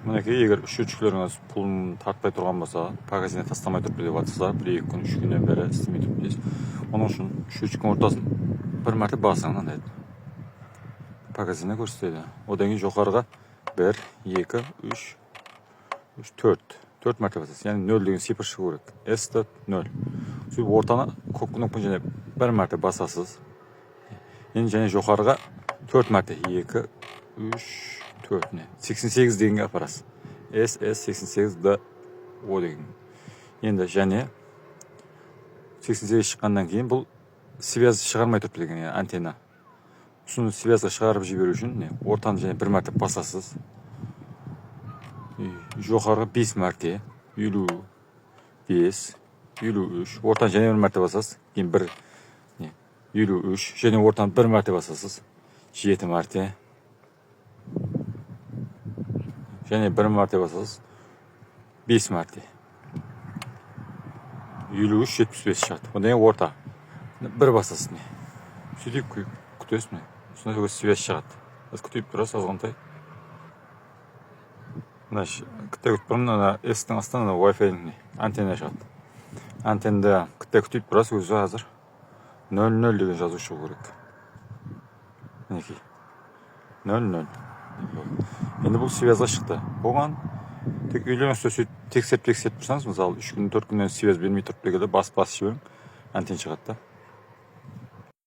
Мінекей, егер үшөтчүлөрүңүз пулун тартпай турган болсо, магазинге тастамай туруп деп атсыздар, 1-2 күн, 3 күндөн бери истемей туруп дейсиз. Onun үчүн үшөтчүктүн ортасын бир марта басың андай. Магазинде көрсөтөйдү. Одан кийин жокарыга 1, 2, 3, 4. 4 марта басасыз. Yani 0 деген сипыр чыгуу керек. S 0. Сөйтүп ортаны кнопканы жана бир марта басасыз. Эми жана жокарыга 4 марта 2, 3, 4 не. 88 дегенге апарасыз. S 88 D O деген. Енді және 88 шыққандан кейін бұл связь шығармай тұрып деген, yani антенна. Соны связьға шығарып жіберу үшін ортаны және бір мәрте басасыз. Жоғарғы 5 мәрте, 55, 53, ортаны және бір мәрте басасыз. Кейін 53, және ортаны бір мәрте басасыз. 7 мәрте. Және бір мәрте басасыз. 5 мәрте. 53, 75 шығады. Одан орта. Бір басасыз. Сөйтіп күтесіз. Сонда өз связь шығады. Аз күтіп тұрасыз, азғантай. Күтте күтіп тұрмын, S-тің астынан Wi-Fi антенна шығады. Антеннада күтте күтіп тұрасыз, өзі азыр 00 деген жазу шығу керек. Мінекей. 00. Енді бұл связьға шықты. Оған тек үйлеріңізді сөйтіп тексеріп тұрсаңыз, мысалы 3 күн, 4 күннен связь бермей тұрып дегенде бас жіберің, антенна шығады да.